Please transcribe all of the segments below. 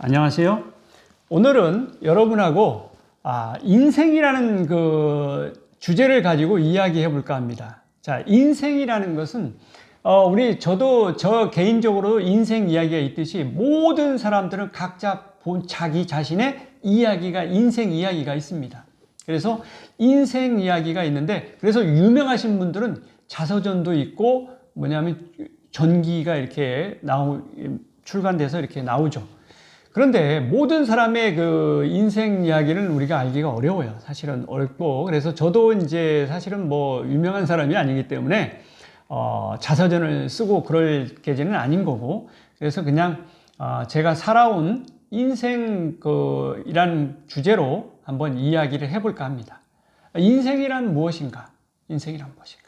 안녕하세요. 오늘은 여러분하고 인생이라는 그 주제를 가지고 이야기해 볼까 합니다. 자, 인생이라는 것은 저 개인적으로 인생 이야기가 있듯이 모든 사람들은 각자 자기 자신의 인생 이야기가 있습니다. 그래서 인생 이야기가 있는데, 그래서 유명하신 분들은 자서전도 있고 뭐냐면 전기가 이렇게 출간돼서 이렇게 나오죠. 그런데 모든 사람의 그 인생 이야기는 우리가 알기가 어려워요. 사실은 어렵고, 그래서 저도 이제 사실은 뭐 유명한 사람이 아니기 때문에 자서전을 쓰고 그럴 계제는 아닌 거고, 그래서 그냥 제가 살아온 인생 이란 주제로 한번 이야기를 해볼까 합니다. 인생이란 무엇인가? 인생이란 무엇인가?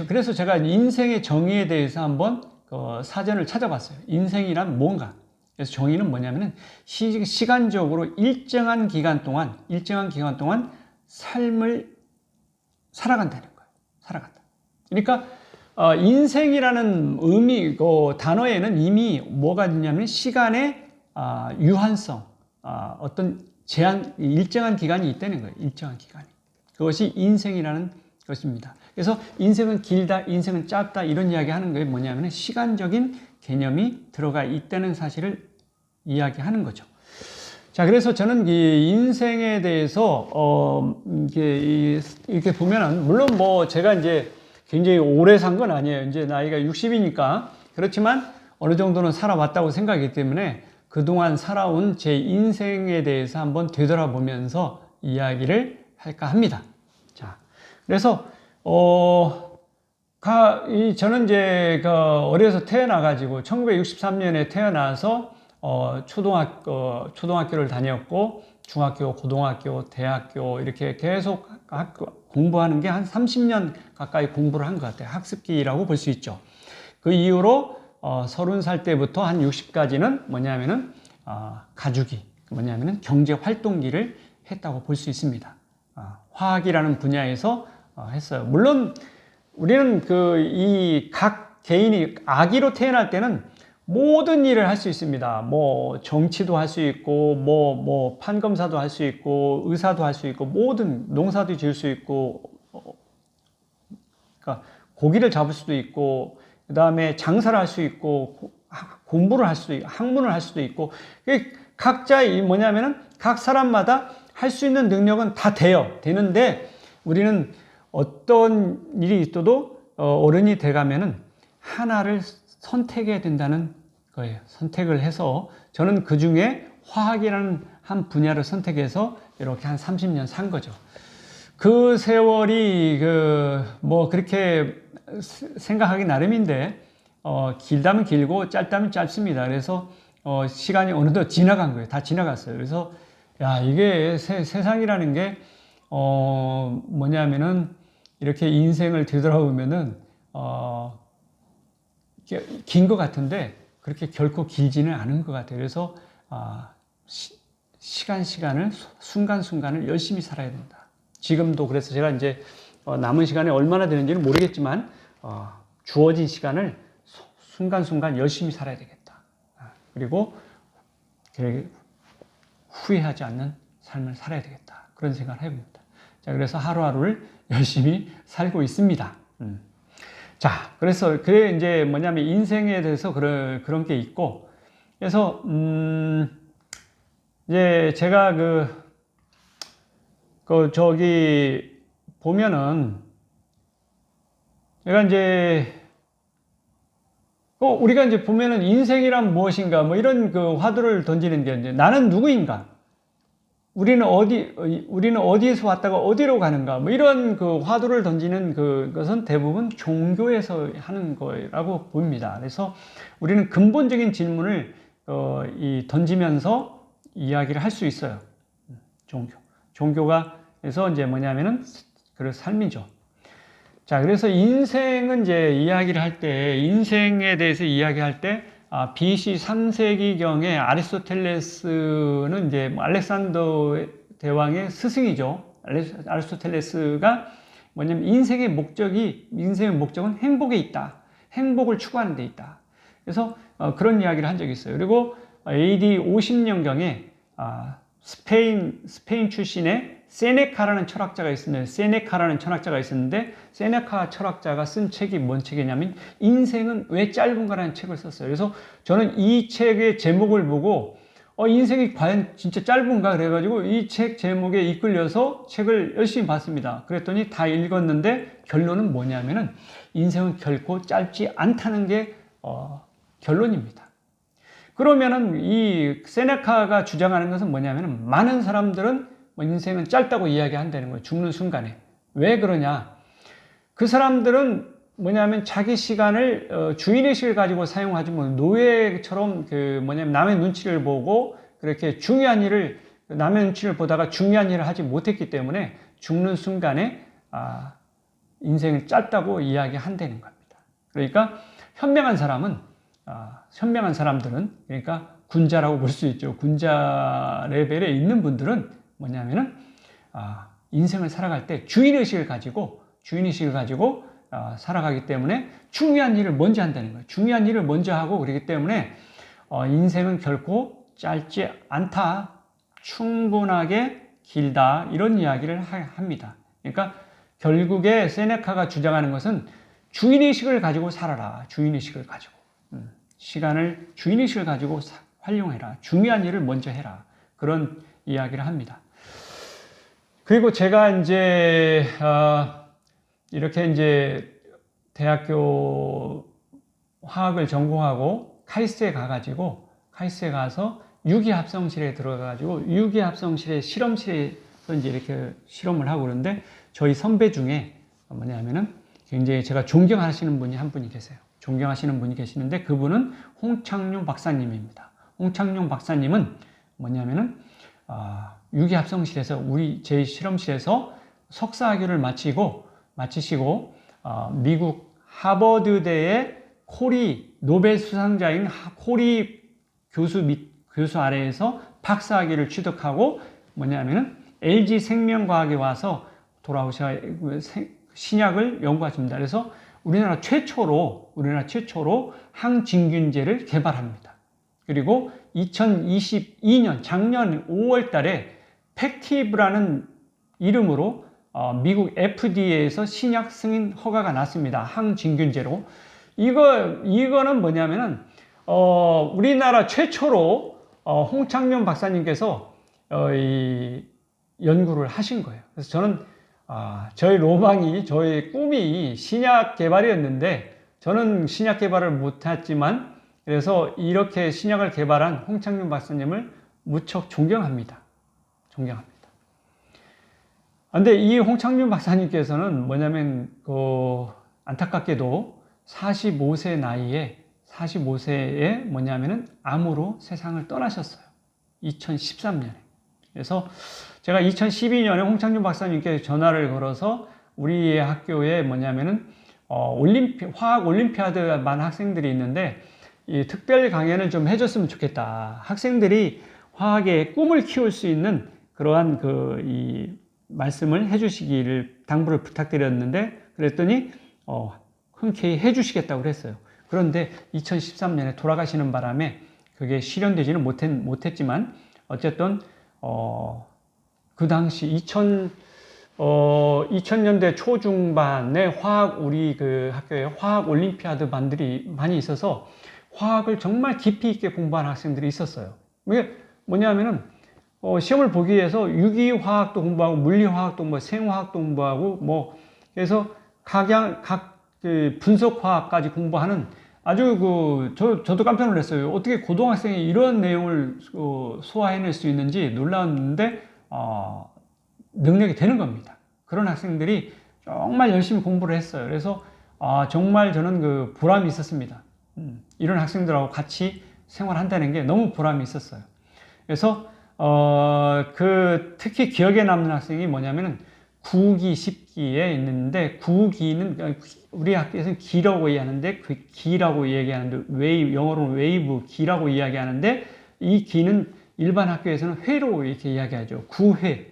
그래서 제가 인생의 정의에 대해서 한번 사전을 찾아봤어요. 인생이란 뭔가? 그래서 정의는 뭐냐면은 시간적으로 일정한 기간 동안 삶을 살아간다는 거예요. 살아간다. 그러니까 인생이라는 단어에는 이미 뭐가 있냐면 시간의 유한성, 어떤 일정한 기간이 있다는 거예요. 일정한 기간이. 그것이 인생이라는 것입니다. 그래서 인생은 길다, 인생은 짧다 이런 이야기 하는 거예요. 뭐냐면 시간적인 개념이 들어가 있다는 사실을 이야기하는 거죠. 자, 그래서 저는 이 인생에 대해서 이렇게 보면은, 물론 뭐 제가 이제 굉장히 오래 산 건 아니에요. 이제 나이가 60이니까. 그렇지만 어느 정도는 살아왔다고 생각하기 때문에 그동안 살아온 제 인생에 대해서 한번 되돌아보면서 이야기를 할까 합니다. 자, 그래서 저는 이제 어려서 태어나가지고 1963년에 태어나서 초등학교를 다녔고, 중학교, 고등학교, 대학교 이렇게 계속 공부하는 게 한 30년 가까이 공부를 한 것 같아요. 학습기라고 볼 수 있죠. 그 이후로 30살 때부터 한 60까지는 뭐냐면은 가주기, 뭐냐면은 경제 활동기를 했다고 볼 수 있습니다. 화학이라는 분야에서 했어요. 물론 우리는 각 개인이 아기로 태어날 때는 모든 일을 할 수 있습니다. 뭐 정치도 할 수 있고, 뭐 판검사도 할 수 있고, 의사도 할 수 있고, 모든 농사도 지을 수 있고, 그러니까 고기를 잡을 수도 있고, 그 다음에 장사를 할 수 있고, 공부를 할 수도 있고, 학문을 할 수도 있고, 각자 뭐냐면은 각 사람마다 할 수 있는 능력은 다 되는데, 우리는 어떤 일이 있어도 어른이 돼가면은 하나를 선택해야 된다는 거예요. 선택을 해서 저는 그 중에 화학이라는 한 분야를 선택해서 이렇게 한 30년 산 거죠. 그 세월이 그렇게 생각하기 나름인데 길다면 길고 짧다면 짧습니다. 그래서 시간이 어느덧 지나간 거예요. 다 지나갔어요. 그래서 이게 세상이라는 게 뭐냐면은 이렇게 인생을 되돌아보면은 긴 것 같은데 그렇게 결코 길지는 않은 것 같아요. 그래서 시간을 순간순간을 열심히 살아야 된다. 지금도 그래서 제가 이제 남은 시간이 얼마나 되는지는 모르겠지만 주어진 시간을 순간순간 열심히 살아야 되겠다. 그리고 후회하지 않는 삶을 살아야 되겠다. 그런 생각을 해봅니다. 자, 그래서 하루하루를 열심히 살고 있습니다. 자, 그래서 이제 뭐냐면 인생에 대해서 그런 게 있고, 그래서 이제 제가 저기 보면은 제가 이제 우리가 이제 보면은 인생이란 무엇인가 뭐 이런 화두를 던지는 게 이제 나는 누구인가? 우리는 어디에서 왔다가 어디로 가는가? 뭐 이런 화두를 던지는 것은 대부분 종교에서 하는 거라고 보입니다. 그래서 우리는 근본적인 질문을 던지면서 이야기를 할 수 있어요. 종교가 그래서 이제 뭐냐면은 그 삶이죠. 자, 그래서 인생은 이제 인생에 대해서 이야기할 때 BC 3세기경에 아리스토텔레스는 이제 알렉산더 대왕의 스승이죠. 아리스토텔레스가 뭐냐면 인생의 목적은 행복에 있다. 행복을 추구하는 데 있다. 그래서 그런 이야기를 한 적이 있어요. 그리고 AD 50년경에 스페인 출신의 세네카라는 철학자가 있습니다. 세네카라는 철학자가 있었는데 세네카 철학자가 쓴 책이 뭔 책이냐면 인생은 왜 짧은가라는 책을 썼어요. 그래서 저는 이 책의 제목을 보고 인생이 과연 진짜 짧은가 그래가지고 이 책 제목에 이끌려서 책을 열심히 봤습니다. 그랬더니 다 읽었는데 결론은 뭐냐면은 인생은 결코 짧지 않다는 게 결론입니다. 그러면은 이 세네카가 주장하는 것은 뭐냐면은 많은 사람들은 인생은 짧다고 이야기한다는 거예요. 죽는 순간에. 왜 그러냐? 그 사람들은 뭐냐면 자기 시간을 주인의식을 가지고 사용하지 뭐 노예처럼 남의 눈치를 보고 그렇게 중요한 일을 남의 눈치를 보다가 중요한 일을 하지 못했기 때문에 죽는 순간에 인생을 짧다고 이야기한다는 겁니다. 그러니까 현명한 사람들은 그러니까 군자라고 볼 수 있죠. 군자 레벨에 있는 분들은 뭐냐면은 인생을 살아갈 때 주인의식을 가지고 살아가기 때문에 중요한 일을 먼저 한다는 거예요. 중요한 일을 먼저 하고 그렇기 때문에 인생은 결코 짧지 않다. 충분하게 길다. 이런 이야기를 합니다. 그러니까 결국에 세네카가 주장하는 것은 주인의식을 가지고 살아라. 주인의식을 가지고. 시간을 주인의식을 가지고 활용해라. 중요한 일을 먼저 해라. 그런 이야기를 합니다. 그리고 제가 이제 이렇게 이제 대학교 화학을 전공하고 카이스트에 가서 유기합성실에 들어가가지고 유기합성실의 실험실에서 이제 이렇게 실험을 하고 그러는데 저희 선배 중에 뭐냐면은 굉장히 제가 존경하시는 분이 한 분이 계세요. 존경하시는 분이 계시는데 그분은 홍창룡 박사님입니다. 홍창룡 박사님은 뭐냐면은 유기합성실에서 제 실험실에서 석사학위를 마치시고 미국 하버드대의 코리 노벨 수상자인 코리 교수 아래에서 박사학위를 취득하고 뭐냐면은 LG 생명과학에 와서 돌아오셔 신약을 연구하십니다. 그래서 우리나라 최초로 항진균제를 개발합니다. 그리고 2022년 작년 5월 달에 팩티브라는 이름으로 미국 FDA에서 신약 승인 허가가 났습니다. 항진균제로. 이거는 뭐냐면은 우리나라 최초로 홍창룡 박사님께서 이 연구를 하신 거예요. 그래서 저는 저의 꿈이 신약 개발이었는데 저는 신약 개발을 못했지만 그래서 이렇게 신약을 개발한 홍창룡 박사님을 무척 존경합니다. 근데 이 홍창룡 박사님께서는 뭐냐면 안타깝게도 45세에 뭐냐면은 암으로 세상을 떠나셨어요. 2013년에. 그래서 제가 2012년에 홍창룡 박사님께 전화를 걸어서 우리 학교에 뭐냐면은 화학 올림피아드만 학생들이 있는데 이 특별 강연을 좀 해줬으면 좋겠다. 학생들이 화학의 꿈을 키울 수 있는 그러한 이 말씀을 해주시기를 당부를 부탁드렸는데 그랬더니 흔쾌히 해주시겠다고 그랬어요. 그런데 2013년에 돌아가시는 바람에 그게 실현되지는 못했지만 어쨌든 그 당시 2000년대 초중반에 우리 학교에 화학 올림피아드 반들이 많이 있어서 화학을 정말 깊이 있게 공부하는 학생들이 있었어요. 이게 뭐냐면은 시험을 보기 위해서 유기화학도 공부하고 물리화학도 공부하고 생화학도 공부하고 그래서 각 분석화학까지 공부하는 아주 저도 깜짝 놀랐어요. 어떻게 고등학생이 이런 내용을 소화해낼 수 있는지 놀랐는데 능력이 되는 겁니다. 그런 학생들이 정말 열심히 공부를 했어요. 그래서 정말 저는 보람이 있었습니다. 이런 학생들하고 같이 생활한다는 게 너무 보람이 있었어요. 그래서 특히 기억에 남는 학생이 뭐냐면은 9기, 10기에 있는데 9기는 우리 학교에서는 기라고 얘기하는데 기라고 얘기하는데 영어로는 웨이브 기라고 이야기하는데 이 기는 일반 학교에서는 회로 이렇게 이야기하죠. 9회,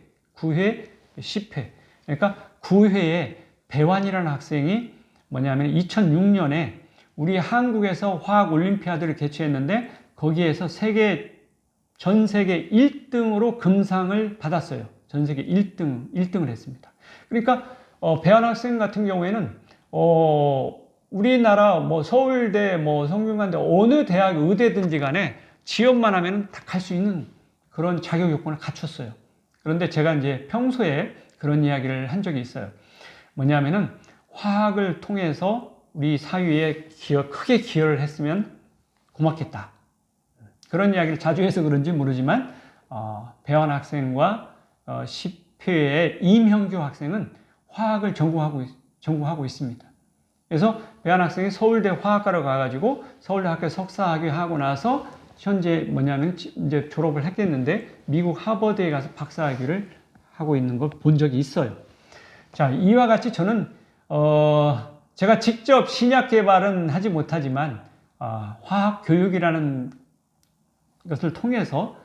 10회. 그러니까 9회에 배환이라는 학생이 뭐냐면 2006년에 우리 한국에서 화학 올림피아드를 개최했는데 거기에서 전 세계 1등으로 금상을 받았어요. 전 세계 1등을 했습니다. 그러니까 배현 학생 같은 경우에는 우리나라 뭐 서울대, 뭐 성균관대 어느 대학 의대든지 간에 지원만 하면 다 갈 수 있는 그런 자격 요건을 갖췄어요. 그런데 제가 이제 평소에 그런 이야기를 한 적이 있어요. 뭐냐면은 화학을 통해서 우리 사회에 크게 기여를 했으면 고맙겠다. 그런 이야기를 자주 해서 그런지 모르지만 배환 학생과 10회의 임형규 학생은 화학을 전공하고 있습니다. 그래서 배환 학생이 서울대 화학과로 가가지고 서울대 학교 석사학위 하고 나서 현재 뭐냐면 이제 졸업을 했겠는데 미국 하버드에 가서 박사학위를 하고 있는 걸 본 적이 있어요. 자, 이와 같이 저는 제가 직접 신약 개발은 하지 못하지만 화학 교육이라는 것을 통해서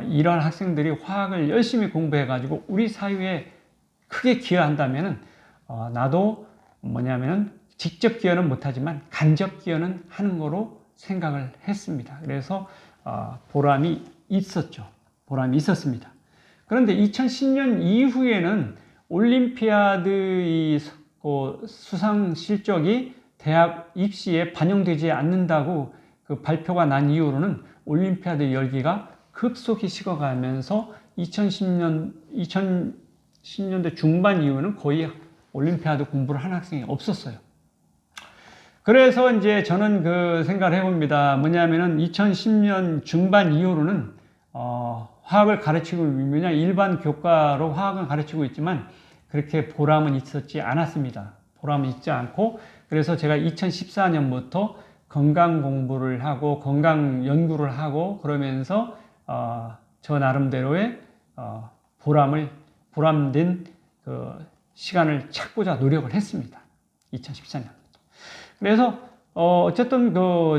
이런 학생들이 화학을 열심히 공부해 가지고 우리 사회에 크게 기여한다면은 나도 뭐냐면 직접 기여는 못하지만 간접 기여는 하는 거로 생각을 했습니다. 그래서 보람이 있었죠. 보람이 있었습니다. 그런데 2010년 이후에는 올림피아드 이 수상 실적이 대학 입시에 반영되지 않는다고 그 발표가 난 이후로는 올림피아드 열기가 급속히 식어가면서 2010년대 중반 이후는 거의 올림피아드 공부를 한 학생이 없었어요. 그래서 이제 저는 그 생각을 해봅니다. 뭐냐면은 2010년 중반 이후로는 화학을 가르치고 그냥 일반 교과로 화학을 가르치고 있지만 그렇게 보람은 있었지 않았습니다. 보람은 있지 않고 그래서 제가 2014년부터 건강 공부를 하고 건강 연구를 하고 그러면서 저 나름대로의 보람된 그 시간을 찾고자 노력을 했습니다. 2014년. 그래서 어쨌든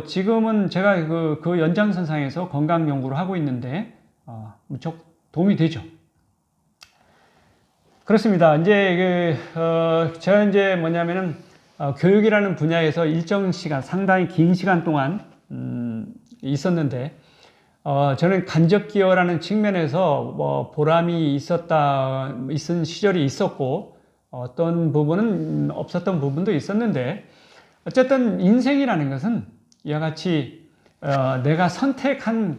지금은 제가 그 연장선상에서 건강 연구를 하고 있는데 무척 도움이 되죠. 그렇습니다. 이제 제가 이제 뭐냐면은 교육이라는 분야에서 일정 시간, 상당히 긴 시간 동안 있었는데 저는 간접 기여라는 측면에서 뭐 보람이 있은 시절이 있었고 어떤 부분은 없었던 부분도 있었는데 어쨌든 인생이라는 것은 이와 같이 내가 선택한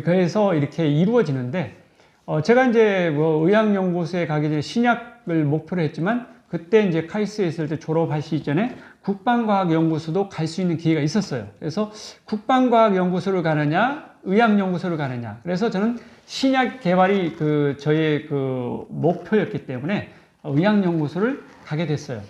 거에서 이렇게 이루어지는데 제가 이제 뭐 의학연구소에 가기 전에 신약을 목표로 했지만 그때 이제 카이스트에 있을 때 졸업하시기 전에 국방과학연구소도 갈 수 있는 기회가 있었어요. 그래서 국방과학연구소를 가느냐, 의학연구소를 가느냐. 그래서 저는 신약 개발이 저의 목표였기 때문에 의학연구소를 가게 됐어요.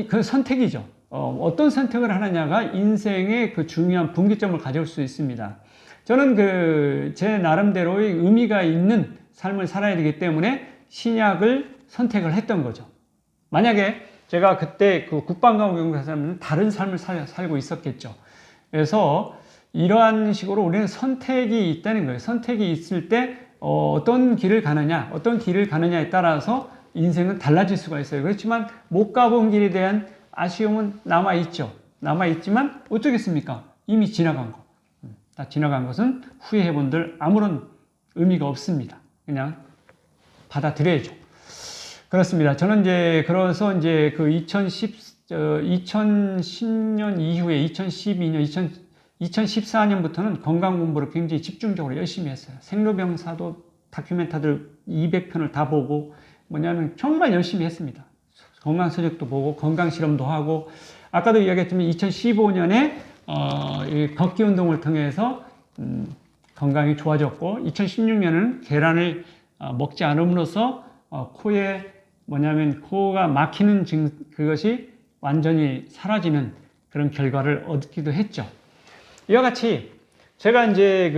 그 선택이죠. 어떤 선택을 하느냐가 인생의 그 중요한 분기점을 가져올 수 있습니다. 저는 제 나름대로의 의미가 있는 삶을 살아야 되기 때문에 신약을 선택을 했던 거죠. 만약에 제가 그때 국방과학연구소에서는 다른 삶을 살고 있었겠죠. 그래서 이러한 식으로 우리는 선택이 있다는 거예요. 선택이 있을 때 어떤 길을 가느냐에 따라서 인생은 달라질 수가 있어요. 그렇지만 못 가본 길에 대한 아쉬움은 남아있죠. 남아있지만 어쩌겠습니까? 이미 지나간 거. 다 지나간 것은 후회해본들 아무런 의미가 없습니다. 그냥 받아들여야죠. 그렇습니다. 저는 그래서 2010년 이후에 2012년, 2014년부터는 건강 공부를 굉장히 집중적으로 열심히 했어요. 생로병사도 다큐멘터리를 200편을 다 보고 뭐냐면 정말 열심히 했습니다. 건강 서적도 보고 건강 실험도 하고 아까도 이야기했지만 2015년에 걷기 운동을 통해서 건강이 좋아졌고 2016년은 계란을 먹지 않음으로써 코에 코가 막히는 그것이 완전히 사라지는 그런 결과를 얻기도 했죠. 이와 같이 제가 이제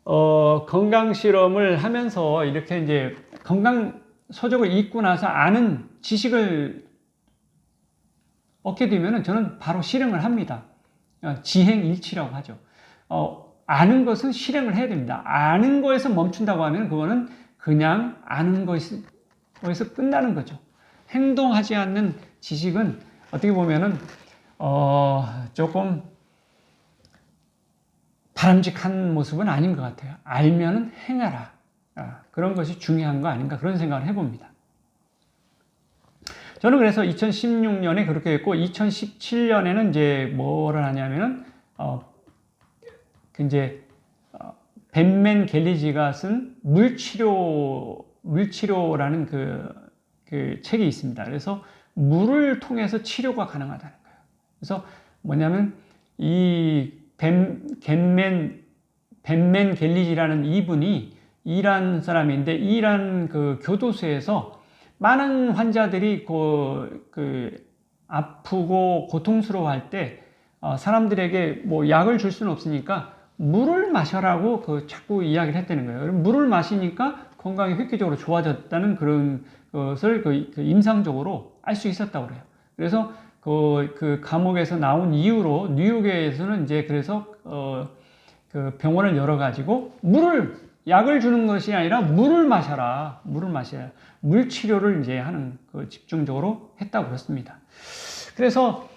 건강 실험을 하면서 이렇게 이제 건강 서적을 읽고 나서 아는 지식을 얻게 되면은 저는 바로 실행을 합니다. 지행일치라고 하죠. 아는 것은 실행을 해야 됩니다. 아는 거에서 멈춘다고 하면 그거는 그냥 아는 거에서 끝나는 거죠. 행동하지 않는 지식은 어떻게 보면은 조금 바람직한 모습은 아닌 것 같아요. 알면은 행하라. 그런 것이 중요한 거 아닌가 그런 생각을 해봅니다. 저는 그래서 2016년에 그렇게 했고 2017년에는 이제 뭐를 하냐면은 이제 벤맨 갤리지가 쓴 물치료라는 그 책이 있습니다. 그래서 물을 통해서 치료가 가능하다는 거예요. 그래서 뭐냐면 이 벤맨 갤리지라는 이분이 이란 사람인데 이란 그 교도소에서 많은 환자들이 아프고 고통스러워할 때 사람들에게 뭐 약을 줄 수는 없으니까 물을 마셔라고 자꾸 이야기를 했다는 거예요. 물을 마시니까 건강이 획기적으로 좋아졌다는 그런 것을 임상적으로 알 수 있었다고 그래요. 그래서 그 감옥에서 나온 이후로 뉴욕에서는 이제 그래서 그 병원을 열어가지고 약을 주는 것이 아니라 물을 마셔라. 물을 마셔야. 물 치료를 이제 하는 집중적으로 했다고 그렇습니다. 그래서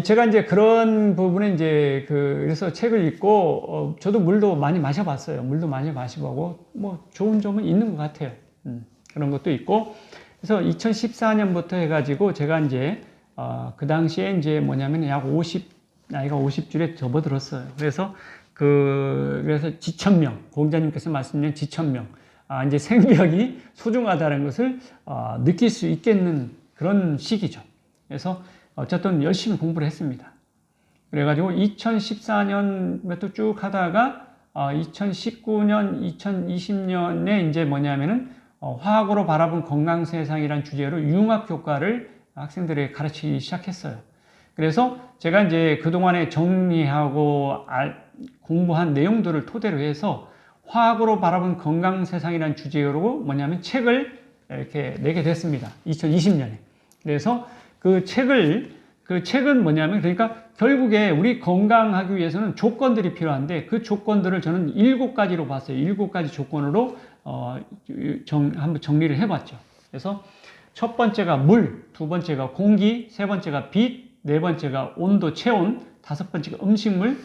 제가 이제 그런 부분에 이제 그래서 책을 읽고 저도 물도 많이 마셔봤어요. 물도 많이 마셔보고 뭐 좋은 점은 있는 것 같아요. 그런 것도 있고. 그래서 2014년부터 해가지고 제가 이제 그 당시에 이제 뭐냐면 나이가 50줄에 접어들었어요. 그래서 지천명, 공자님께서 말씀하신 지천명, 이제 생명이 소중하다는 것을 느낄 수 있겠는 그런 시기죠. 그래서 어쨌든 열심히 공부를 했습니다. 그래가지고 2014년부터 쭉 하다가 2019년, 2020년에 이제 뭐냐면은 화학으로 바라본 건강 세상이란 주제로 융합 교과를 학생들에게 가르치기 시작했어요. 그래서 제가 이제 그동안에 정리하고 공부한 내용들을 토대로 해서 화학으로 바라본 건강 세상이라는 주제로 뭐냐면 책을 이렇게 내게 됐습니다. 2020년에. 그래서 그 책은 뭐냐면 그러니까 결국에 우리 건강하기 위해서는 조건들이 필요한데 그 조건들을 저는 7가지로 봤어요. 7가지 조건으로 한번 정리를 해봤죠. 그래서 첫 번째가 물, 두 번째가 공기, 세 번째가 빛, 네 번째가 온도, 체온, 다섯 번째가 음식물,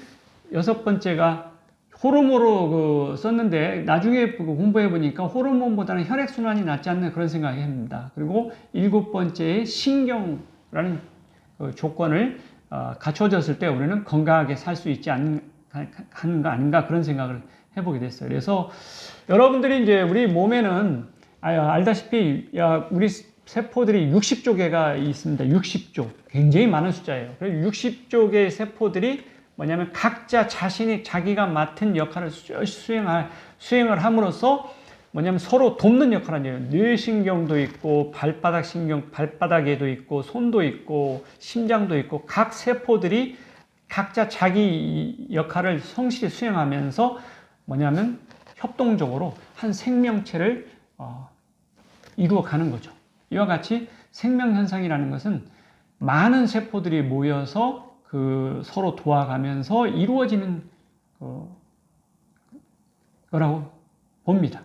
여섯 번째가 호르몬으로 썼는데 나중에 공부해 보니까 호르몬보다는 혈액순환이 낫지 않나 그런 생각이 합니다. 그리고 일곱 번째에 신경이라는 조건을 갖춰졌을 때 우리는 건강하게 살 수 있지 않은가 아닌가 그런 생각을 해보게 됐어요. 그래서 여러분들이 이제 우리 몸에는 알다시피 우리 세포들이 60조 개가 있습니다. 60조. 굉장히 많은 숫자예요. 그래서 60조 개의 세포들이 뭐냐면 각자 자기가 맡은 역할을 수행을 함으로써 뭐냐면 서로 돕는 역할을 하는 거예요. 뇌신경도 있고 발바닥에도 있고 손도 있고 심장도 있고 각 세포들이 각자 자기 역할을 성실히 수행하면서 뭐냐면 협동적으로 한 생명체를 이루어가는 거죠. 이와 같이 생명현상이라는 것은 많은 세포들이 모여서 서로 도와가면서 이루어지는 거라고 봅니다.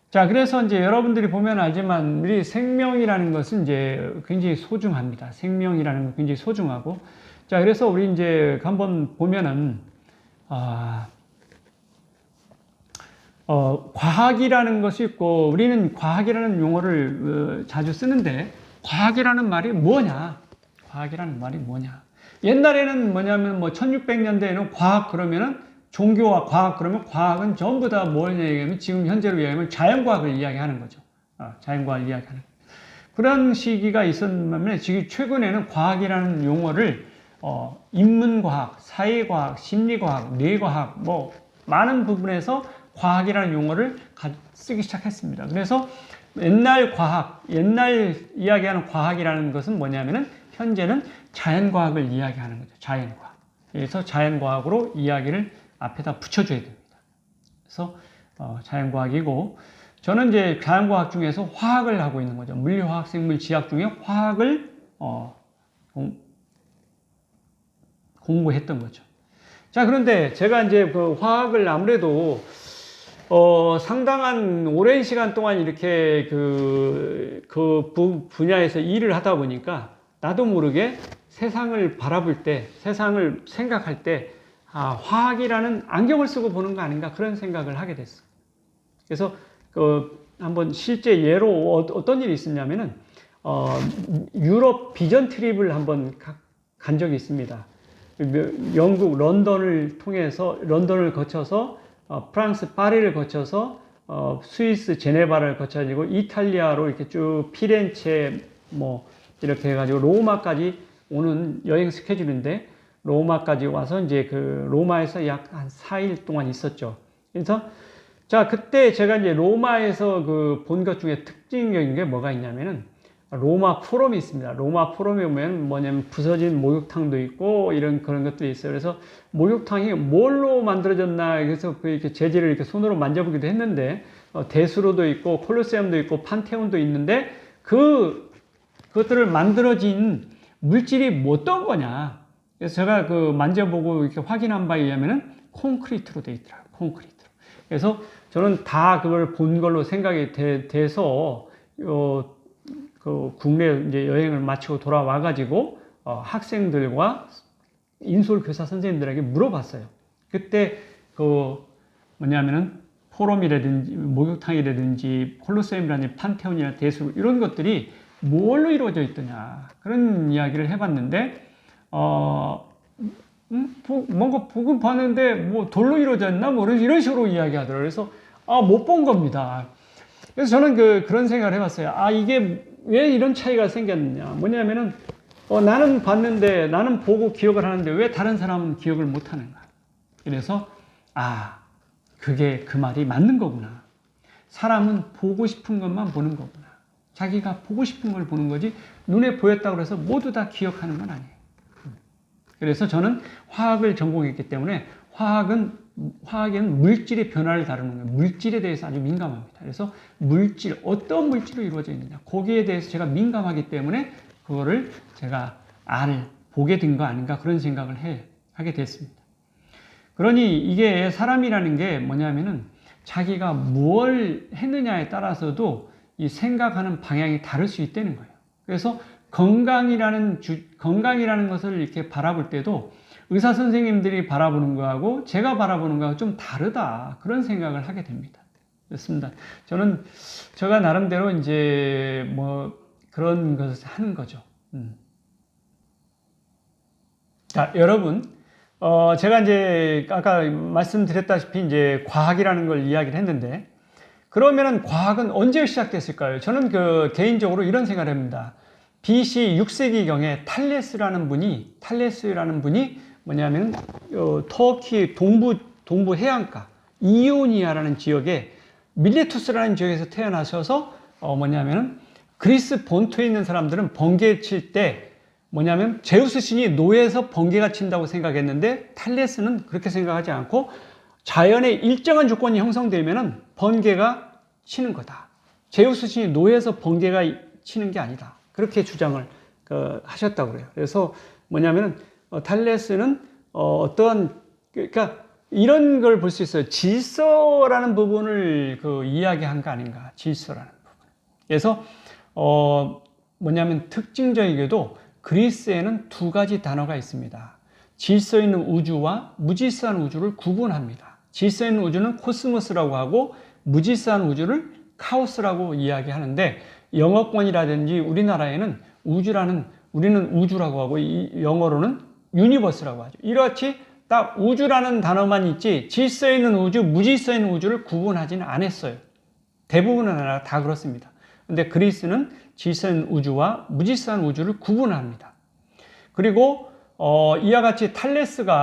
자, 그래서 이제 여러분들이 보면 알지만 우리 생명이라는 것은 이제 굉장히 소중합니다. 생명이라는 건 굉장히 소중하고. 자, 그래서 우리 이제 한번 보면은, 과학이라는 것이 있고, 우리는 과학이라는 용어를 자주 쓰는데, 과학이라는 말이 뭐냐? 과학이라는 말이 뭐냐? 옛날에는 뭐냐면 1600년대에는 과학 그러면은 종교와 과학 그러면 과학은 전부 다 뭘 얘기하면 지금 현재로 얘기하면 자연과학을 이야기하는 거죠. 자연과학을 이야기하는. 그런 시기가 있었는데 지금 최근에는 과학이라는 용어를 인문과학, 사회과학, 심리과학, 뇌과학 뭐 많은 부분에서 과학이라는 용어를 쓰기 시작했습니다. 그래서 옛날 이야기하는 과학이라는 것은 뭐냐면은 현재는 자연과학을 이야기하는 거죠. 자연과학. 그래서 자연과학으로 이야기를 앞에다 붙여줘야 됩니다. 그래서 자연과학이고 저는 이제 자연과학 중에서 화학을 하고 있는 거죠. 물리화학, 생물, 지학 중에 화학을 공부했던 거죠. 자, 그런데 제가 이제 그 화학을 아무래도 상당한 오랜 시간 동안 이렇게 그 분야에서 일을 하다 보니까 나도 모르게 세상을 바라볼 때, 세상을 생각할 때, 화학이라는 안경을 쓰고 보는 거 아닌가 그런 생각을 하게 됐어요. 그래서 한번 실제 예로 어떤 일이 있었냐면은 유럽 비전 트립을 한번 간 적이 있습니다. 영국 런던을 거쳐서 프랑스 파리를 거쳐서 스위스 제네바를 거쳐가지고 이탈리아로 이렇게 쭉 피렌체 뭐 이렇게 해가지고 로마까지 오는 여행 스케줄인데 로마까지 와서 이제 그 로마에서 약 한 4일 동안 있었죠. 그래서 자, 그때 제가 이제 로마에서 본 것 중에 특징적인 게 뭐가 있냐면은 로마 포럼이 있습니다. 로마 포럼에 보면 뭐냐면 부서진 목욕탕도 있고 그런 것들이 있어요. 그래서 목욕탕이 뭘로 만들어졌나 그래서 이렇게 재질을 이렇게 손으로 만져보기도 했는데 대수로도 있고 콜로세움도 있고 판테온도 있는데 그것들을 만들어진 물질이 어떤 거냐. 그래서 제가 만져보고 이렇게 확인한 바에 의하면은 콘크리트로 되어 있더라고요. 콘크리트로. 그래서 저는 다 그걸 본 걸로 생각이 돼서 국내 이제 여행을 마치고 돌아와가지고 학생들과 인솔 교사 선생님들에게 물어봤어요. 그때 뭐냐면은 포럼이라든지 목욕탕이라든지 콜로세움이라든지 판테온이나 대수 이런 것들이 뭘로 이루어져 있더냐 그런 이야기를 해봤는데 뭔가 보긴 봤는데 뭐 돌로 이루어졌나 뭐 이런 식으로 이야기하더라고요. 그래서 못 본 겁니다. 그래서 저는 그런 생각을 해봤어요. 이게 왜 이런 차이가 생겼느냐. 뭐냐면은, 나는 봤는데, 나는 보고 기억을 하는데 왜 다른 사람은 기억을 못 하는가. 그래서, 그게 그 말이 맞는 거구나. 사람은 보고 싶은 것만 보는 거구나. 자기가 보고 싶은 걸 보는 거지, 눈에 보였다고 해서 모두 다 기억하는 건 아니에요. 그래서 저는 화학을 전공했기 때문에 화학에는 물질의 변화를 다루는 거예요. 물질에 대해서 아주 민감합니다. 그래서 어떤 물질로 이루어져 있느냐. 거기에 대해서 제가 민감하기 때문에 그거를 제가 보게 된 거 아닌가 그런 생각을 하게 됐습니다. 그러니 이게 사람이라는 게 뭐냐면은 자기가 뭘 했느냐에 따라서도 이 생각하는 방향이 다를 수 있다는 거예요. 그래서 건강이라는 것을 이렇게 바라볼 때도 의사 선생님들이 바라보는 거하고 제가 바라보는 거하고 좀 다르다. 그런 생각을 하게 됩니다. 그렇습니다. 저는 제가 나름대로 이제 뭐 그런 것을 하는 거죠. 자, 여러분, 제가 이제 아까 말씀드렸다시피 이제 과학이라는 걸 이야기를 했는데 그러면은 과학은 언제 시작됐을까요? 저는 개인적으로 이런 생각을 합니다. BC 6세기경에 탈레스라는 분이 뭐냐면 터키 동부 해안가 이오니아라는 지역에 밀레투스라는 지역에서 태어나셔서 뭐냐면은 그리스 본토에 있는 사람들은 번개 칠 때 뭐냐면 제우스 신이 노에서 번개가 친다고 생각했는데 탈레스는 그렇게 생각하지 않고 자연의 일정한 조건이 형성되면은 번개가 치는 거다. 제우스 신이 노에서 번개가 치는 게 아니다. 그렇게 주장을 하셨다고 그래요. 그래서 뭐냐면은 탈레스는 그러니까 이런 걸 볼 수 있어요. 질서라는 부분을 이야기한 거 아닌가. 질서라는 부분. 그래서 뭐냐면 특징적이게도 그리스에는 두 가지 단어가 있습니다. 질서 있는 우주와 무질서한 우주를 구분합니다. 질서 있는 우주는 코스모스라고 하고 무질서한 우주를 카오스라고 이야기하는데 영어권이라든지 우리나라에는 우리는 우주라고 하고 영어로는 유니버스라고 하죠. 이렇지 딱 우주라는 단어만 있지 질서 있는 우주, 무질서 있는 우주를 구분하지는 않았어요. 대부분의 나라가 다 그렇습니다. 근데 그리스는 질서 있는 우주와 무질서한 우주를 구분합니다. 그리고 이와 같이 탈레스는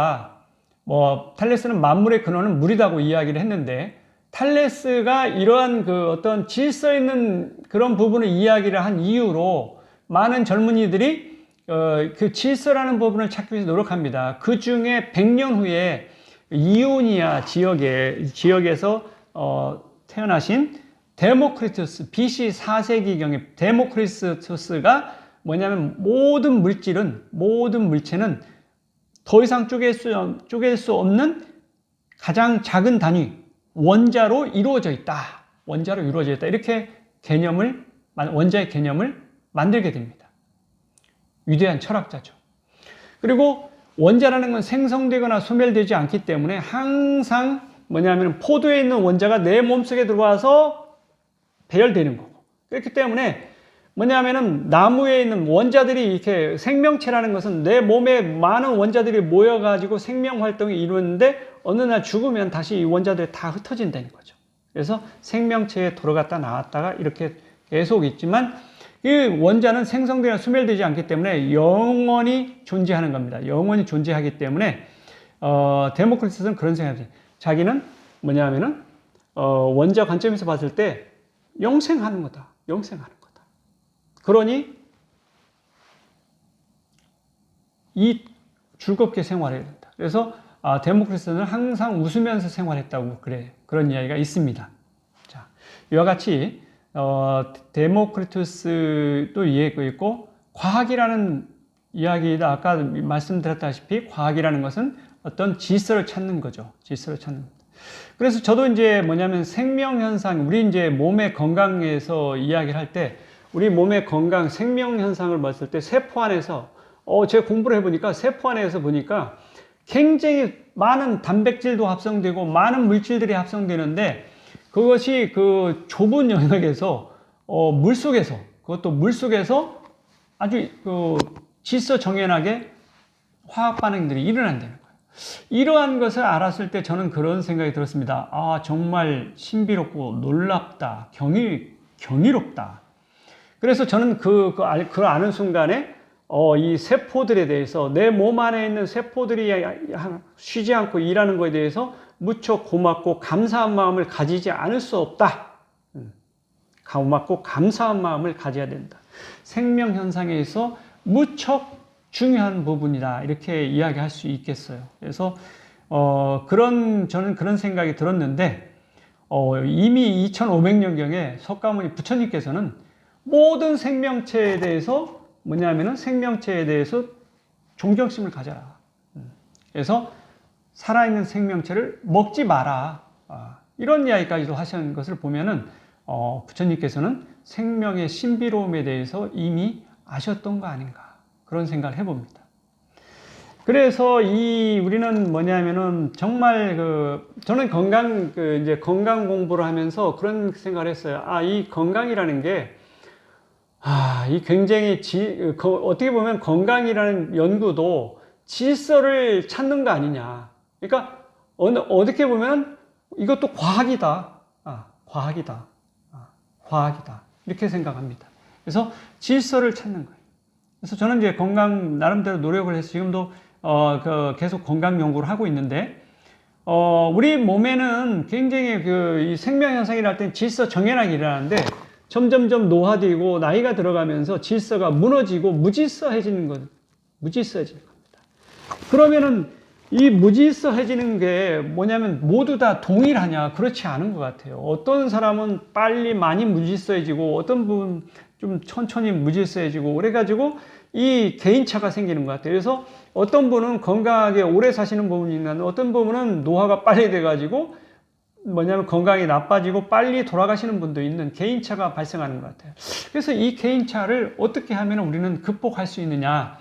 만물의 근원은 물이라고 이야기를 했는데 탈레스가 이러한 어떤 질서 있는 그런 부분을 이야기를 한 이유로 많은 젊은이들이 그 질서라는 부분을 찾기 위해서 노력합니다. 그 중에 100년 후에 이오니아 지역에서 태어나신 데모크리투스, BC 4세기경에 데모크리투스가 뭐냐면 모든 물체는 더 이상 쪼갤 수 없는 가장 작은 단위, 원자로 이루어져 있다. 이렇게 원자의 개념을 만들게 됩니다. 위대한 철학자죠. 그리고 원자라는 건 생성되거나 소멸되지 않기 때문에 항상 뭐냐면 포도에 있는 원자가 내 몸속에 들어와서 배열되는 거고, 그렇기 때문에 뭐냐면은 나무에 있는 원자들이 이렇게 생명체라는 것은 내 몸에 많은 원자들이 모여가지고 생명 활동을 이루는데 어느 날 죽으면 다시 이 원자들이 다 흩어진다는 거죠. 그래서 생명체에 들어갔다 나왔다가 이렇게 계속 있지만 이 원자는 생성되거나 소멸되지 않기 때문에 영원히 존재하는 겁니다. 영원히 존재하기 때문에 데모크리투스는 그런 생각을 해요. 자기는 뭐냐면은 원자 관점에서 봤을 때 영생하는 거다. 영생하는 거다. 그러니 이 즐겁게 생활해야 된다. 그래서 데모크리투스는 항상 웃으면서 생활했다고 그런 이야기가 있습니다. 자, 이와 같이 데모크리투스도 이해가 있고, 과학이라는 이야기도 아까 말씀드렸다시피 과학이라는 것은 어떤 질서를 찾는 거죠. 질서를 찾는 것. 그래서 저도 이제 뭐냐면 생명현상, 우리 이제 몸의 건강에서 이야기를 할 때 우리 몸의 건강, 생명현상을 봤을 때 세포 안에서 제가 공부를 해보니까 세포 안에서 보니까 굉장히 많은 단백질도 합성되고 많은 물질들이 합성되는데 그것이 그 좁은 영역에서 물속에서, 그것도 물속에서 아주 질서정연하게 화학 반응들이 일어난다는 거예요. 이러한 것을 알았을 때 저는 그런 생각이 들었습니다. 정말 신비롭고 놀랍다, 경이롭다. 그래서 저는 그걸 아는 순간에 이 세포들에 대해서, 내 몸 안에 있는 세포들이 쉬지 않고 일하는 것에 대해서 무척 고맙고 감사한 마음을 가지지 않을 수 없다. 고맙고 감사한 마음을 가져야 된다. 생명 현상에서 무척 중요한 부분이다. 이렇게 이야기할 수 있겠어요. 그래서 저는 그런 생각이 들었는데 이미 2500년경에 석가모니 부처님께서는 모든 생명체에 대해서 뭐냐면은 생명체에 대해서 존경심을 가져라. 그래서 살아있는 생명체를 먹지 마라. 이런 이야기까지도 하시는 것을 보면은 부처님께서는 생명의 신비로움에 대해서 이미 아셨던 거 아닌가, 그런 생각을 해봅니다. 그래서 우리는 뭐냐면은 정말 저는 이제 건강 공부를 하면서 그런 생각을 했어요. 이 건강이라는 게 이 굉장히 어떻게 보면 건강이라는 연구도 질서를 찾는 거 아니냐. 그러니까 어떻게 보면 이것도 과학이다. 과학이다. 과학이다. 이렇게 생각합니다. 그래서 질서를 찾는 거예요. 그래서 저는 이제 건강 나름대로 노력을 해서 지금도 계속 건강 연구를 하고 있는데 우리 몸에는 굉장히 이 생명 현상이랄 때 질서 정연하게 일어나는데 점점점 노화되고 나이가 들어가면서 질서가 무너지고 무질서해지는 겁니다. 그러면은 이 무질서해지는 게 뭐냐면 모두 다 동일하냐? 그렇지 않은 것 같아요. 어떤 사람은 빨리 많이 무질서해지고 어떤 분은 좀 천천히 무질서해지고 그래가지고 이 개인차가 생기는 것 같아요. 그래서 어떤 분은 건강하게 오래 사시는 부분이 있는데 어떤 분은 노화가 빨리 돼가지고 뭐냐면 건강이 나빠지고 빨리 돌아가시는 분도 있는 개인차가 발생하는 것 같아요. 그래서 이 개인차를 어떻게 하면 우리는 극복할 수 있느냐?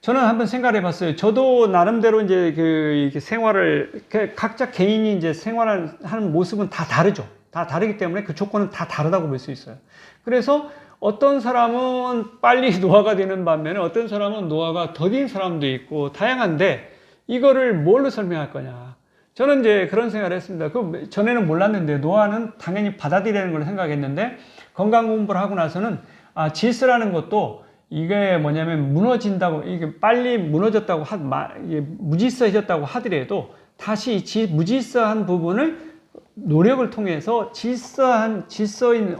저는 한번 생각해 봤어요. 저도 나름대로 이제 이렇게 생활을, 각자 개인이 이제 생활하는 모습은 다 다르죠. 다 다르기 때문에 그 조건은 다 다르다고 볼 수 있어요. 그래서 어떤 사람은 빨리 노화가 되는 반면에 어떤 사람은 노화가 더딘 사람도 있고 다양한데 이거를 뭘로 설명할 거냐. 저는 이제 그런 생각을 했습니다. 전에는 몰랐는데 노화는 당연히 받아들이는 걸 생각했는데 건강 공부를 하고 나서는 질서라는 것도 이게 뭐냐면 무너진다고, 이게 빨리 무너졌다고 무질서해졌다고 하더라도 다시 무질서한 부분을 노력을 통해서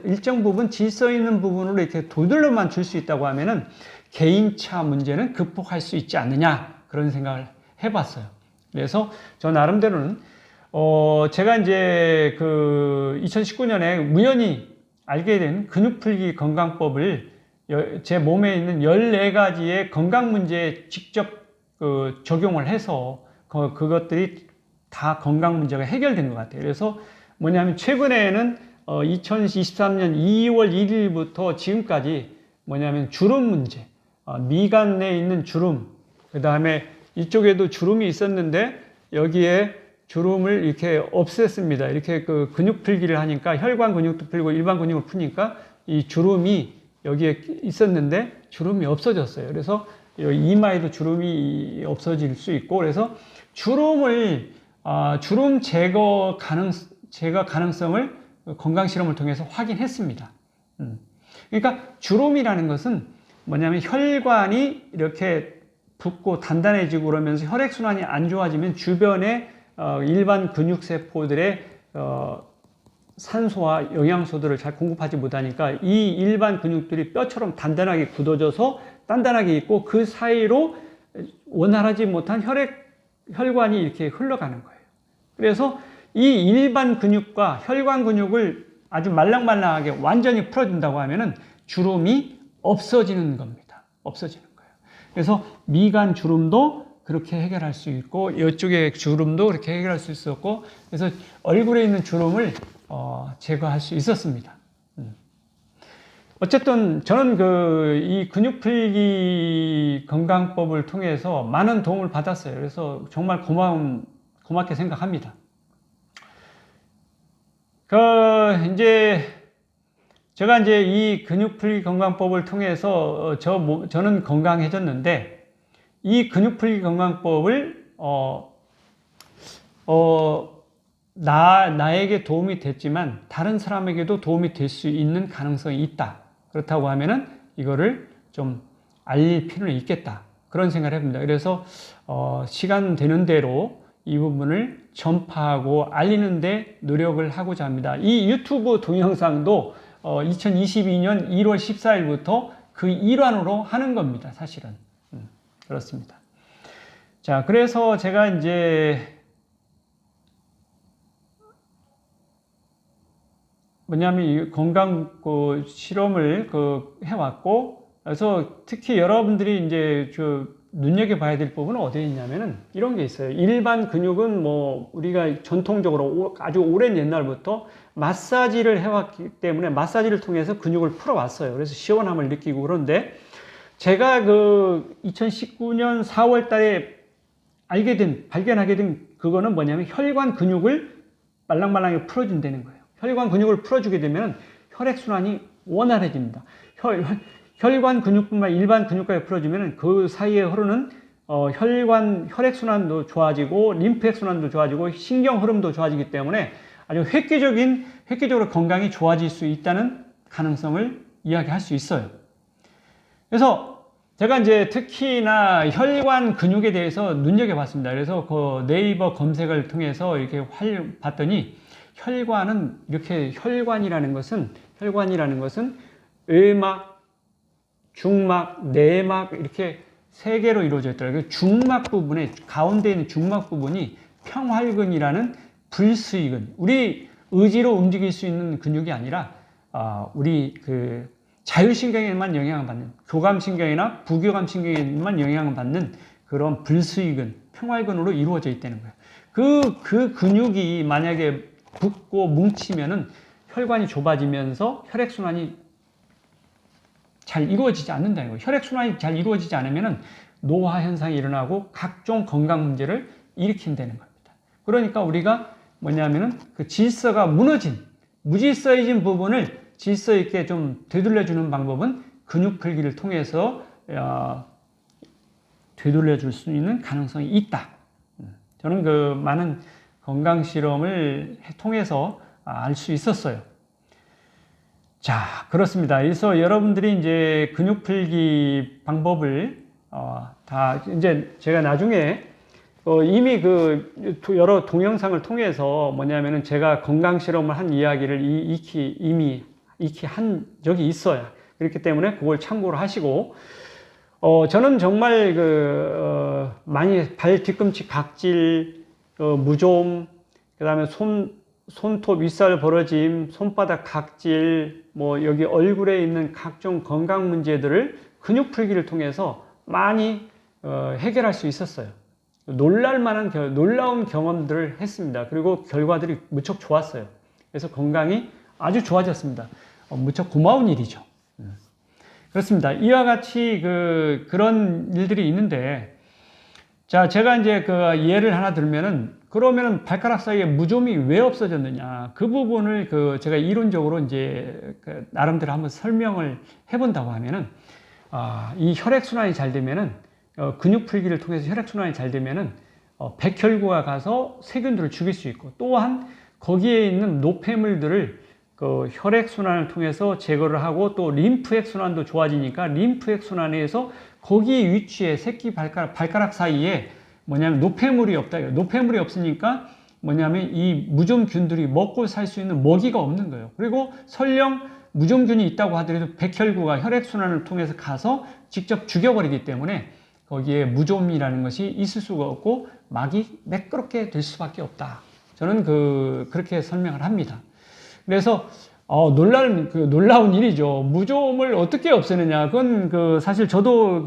일정 부분 질서 있는 부분으로 이렇게 도들러만 줄 수 있다고 하면은 개인차 문제는 극복할 수 있지 않느냐, 그런 생각을 해봤어요. 그래서 저 나름대로는 제가 이제 2019년에 우연히 알게 된 근육풀기 건강법을 제 몸에 있는 14가지의 건강 문제에 직접 적용을 해서 그것들이 다 건강 문제가 해결된 것 같아요. 그래서 뭐냐면 최근에는 2023년 2월 1일부터 지금까지 뭐냐면 주름 문제, 미간 내에 있는 주름, 그 다음에 이쪽에도 주름이 있었는데 여기에 주름을 이렇게 없앴습니다. 이렇게 그 근육 풀기를 하니까 혈관 근육도 풀고 일반 근육을 푸니까 이 주름이 여기에 있었는데 주름이 없어졌어요. 그래서 이마에도 주름이 없어질 수 있고, 그래서 주름 제거 가능성을 건강 실험을 통해서 확인했습니다. 그러니까 주름이라는 것은 뭐냐면 혈관이 이렇게 붓고 단단해지고 그러면서 혈액순환이 안 좋아지면 주변에 일반 근육세포들의 산소와 영양소들을 잘 공급하지 못하니까 이 일반 근육들이 뼈처럼 단단하게 굳어져서 단단하게 있고 그 사이로 원활하지 못한 혈관이 이렇게 흘러가는 거예요. 그래서 이 일반 근육과 혈관 근육을 아주 말랑말랑하게 완전히 풀어준다고 하면은 주름이 없어지는 겁니다. 없어지는 거예요. 그래서 미간 주름도 그렇게 해결할 수 있고 이쪽에 주름도 그렇게 해결할 수 있었고, 그래서 얼굴에 있는 주름을 제거할 수 있었습니다. 어쨌든 저는 이 근육풀기 건강법을 통해서 많은 도움을 받았어요. 그래서 정말 고맙게 생각합니다. 제가 이제 이 근육풀기 건강법을 통해서 저는 건강해졌는데, 이 근육풀기 건강법을 나에게 도움이 됐지만 다른 사람에게도 도움이 될 수 있는 가능성이 있다. 그렇다고 하면은 이거를 좀 알릴 필요는 있겠다. 그런 생각을 해봅니다. 그래서 시간 되는 대로 이 부분을 전파하고 알리는데 노력을 하고자 합니다. 이 유튜브 동영상도 2022년 1월 14일부터 그 일환으로 하는 겁니다. 사실은. 그렇습니다. 자, 그래서 제가 이제 뭐냐면 이 건강 실험을 해왔고, 그래서 특히 여러분들이 이제 눈여겨봐야 될 부분은 어디에 있냐면은 이런 게 있어요. 일반 근육은 뭐 우리가 전통적으로 아주 오랜 옛날부터 마사지를 해왔기 때문에 마사지를 통해서 근육을 풀어왔어요. 그래서 시원함을 느끼고, 그런데 제가 2019년 4월 달에 발견하게 된 그거는 뭐냐면 혈관 근육을 말랑말랑하게 풀어준다는 거예요. 혈관 근육을 풀어주게 되면 혈액순환이 원활해집니다. 혈관 근육뿐만 일반 근육까지 풀어주면 그 사이에 흐르는 혈액순환도 좋아지고 림프액순환도 좋아지고 신경 흐름도 좋아지기 때문에 아주 획기적으로 건강이 좋아질 수 있다는 가능성을 이야기할 수 있어요. 그래서 제가 이제 특히나 혈관 근육에 대해서 눈여겨봤습니다. 그래서 그 네이버 검색을 통해서 이렇게 봤더니 혈관이라는 것은 외막, 중막, 내막 이렇게 세 개로 이루어져 있더라고요. 중막 부분에 가운데 있는 중막 부분이 평활근이라는 불수의근, 우리 의지로 움직일 수 있는 근육이 아니라 우리 자율신경에만 영향을 받는, 교감신경이나 부교감신경에만 영향을 받는 그런 불수의근, 평활근으로 이루어져 있다는 거예요. 그 근육이 만약에 붓고 뭉치면은 혈관이 좁아지면서 혈액순환이 잘 이루어지지 않는다는 거예요. 혈액순환이 잘 이루어지지 않으면은 노화 현상이 일어나고 각종 건강 문제를 일으킨다는 겁니다. 그러니까 우리가 뭐냐면은 질서가 무질서해진 부분을 질서 있게 좀 되돌려주는 방법은 근육 풀기를 통해서 되돌려줄 수 있는 가능성이 있다. 저는 많은 건강 실험을 통해서 알 수 있었어요. 자, 그렇습니다. 그래서 여러분들이 이제 근육 풀기 방법을 다 이제 제가 나중에 이미 여러 동영상을 통해서 뭐냐면은 제가 건강 실험을 한 이야기를 이미 한 적이 있어요. 그렇기 때문에 그걸 참고로 하시고, 저는 정말 많이 발 뒤꿈치 각질, 무좀, 그 다음에 손톱 윗살 벌어짐, 손바닥 각질, 뭐 여기 얼굴에 있는 각종 건강 문제들을 근육 풀기를 통해서 많이 해결할 수 있었어요. 놀라운 경험들을 했습니다. 그리고 결과들이 무척 좋았어요. 그래서 건강이 아주 좋아졌습니다. 무척 고마운 일이죠. 그렇습니다. 이와 같이 그런 일들이 있는데, 자, 제가 이제 그 예를 하나 들면은, 그러면은 발가락 사이에 무좀이 왜 없어졌느냐. 그 부분을 제가 이론적으로 이제 나름대로 한번 설명을 해본다고 하면은, 이 혈액순환이 잘 되면은, 근육 풀기를 통해서 혈액순환이 잘 되면은, 백혈구가 가서 세균들을 죽일 수 있고, 또한 거기에 있는 노폐물들을 그 혈액순환을 통해서 제거를 하고, 또 림프액 순환도 좋아지니까 림프액 순환에서 거기 위치에 새끼 발가락 사이에 뭐냐면 노폐물이 없다. 노폐물이 없으니까 뭐냐면 이 무좀균들이 먹고 살 수 있는 먹이가 없는 거예요. 그리고 설령 무좀균이 있다고 하더라도 백혈구가 혈액순환을 통해서 가서 직접 죽여버리기 때문에 거기에 무좀이라는 것이 있을 수가 없고 막이 매끄럽게 될 수밖에 없다. 저는 그렇게 설명을 합니다. 그래서 놀라운 일이죠. 무좀을 어떻게 없애느냐. 그건 사실 저도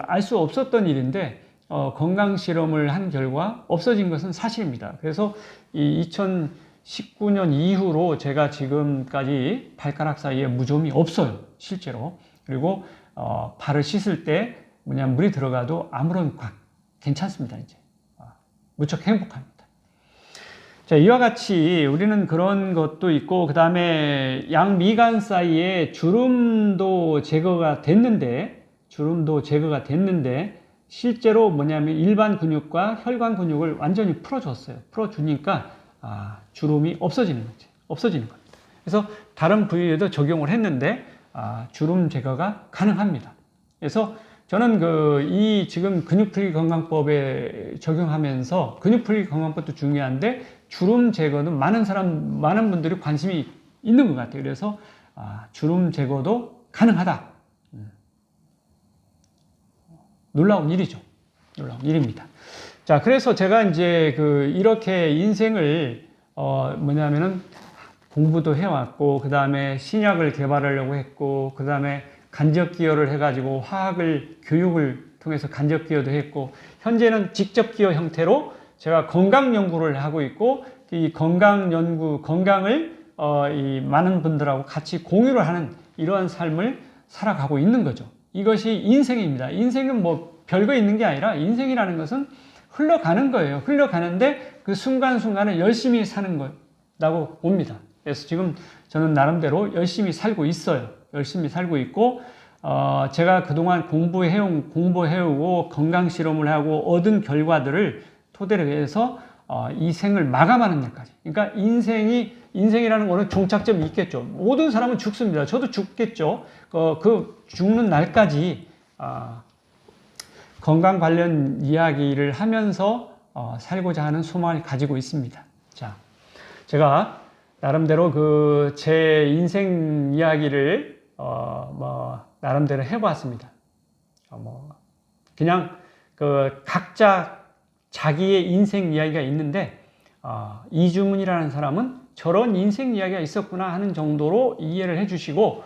알 수 없었던 일인데, 건강 실험을 한 결과 없어진 것은 사실입니다. 그래서 이 2019년 이후로 제가 지금까지 발가락 사이에 무좀이 없어요. 실제로. 그리고, 발을 씻을 때 물이 들어가도 아무런 괜찮습니다. 이제. 무척 행복합니다. 자, 이와 같이 우리는 그런 것도 있고, 그 다음에 양미간 사이에 주름도 제거가 됐는데, 실제로 뭐냐면 일반 근육과 혈관 근육을 완전히 풀어줬어요. 풀어주니까, 주름이 없어지는 겁니다. 그래서 다른 부위에도 적용을 했는데, 주름 제거가 가능합니다. 그래서 저는 이 지금 근육풀기 건강법에 적용하면서 근육풀기 건강법도 중요한데 주름 제거는 많은 분들이 관심이 있는 것 같아요. 그래서 주름 제거도 가능하다. 놀라운 일이죠. 놀라운 일입니다. 자, 그래서 제가 이제 이렇게 인생을 뭐냐면은 공부도 해왔고, 그 다음에 신약을 개발하려고 했고, 그 다음에 간접 기여를 해가지고 교육을 통해서 간접 기여도 했고, 현재는 직접 기여 형태로 제가 건강 연구를 하고 있고, 이 건강을 이 많은 분들하고 같이 공유를 하는 이러한 삶을 살아가고 있는 거죠. 이것이 인생입니다. 인생은 뭐 별거 있는 게 아니라 인생이라는 것은 흘러가는 거예요. 흘러가는데 그 순간순간을 열심히 사는 거라고 봅니다. 그래서 지금 저는 나름대로 열심히 살고 있어요. 열심히 살고 있고, 제가 그동안 공부해오고 건강 실험을 하고 얻은 결과들을 토대로 해서 이 생을 마감하는 날까지. 그러니까 인생이라는 거는 종착점이 있겠죠. 모든 사람은 죽습니다. 저도 죽겠죠. 그 죽는 날까지 건강 관련 이야기를 하면서 살고자 하는 소망을 가지고 있습니다. 자, 제가 나름대로 제 인생 이야기를 나름대로 해보았습니다. 그냥 각자 자기의 인생 이야기가 있는데, 이주문이라는 사람은 저런 인생 이야기가 있었구나 하는 정도로 이해를 해주시고,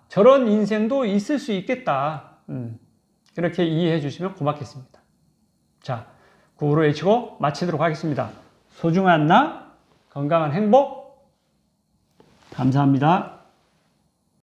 저런 인생도 있을 수 있겠다. 그렇게 이해해 주시면 고맙겠습니다. 자, 구호로 외치고 마치도록 하겠습니다. 소중한 나, 건강한 행복, 감사합니다.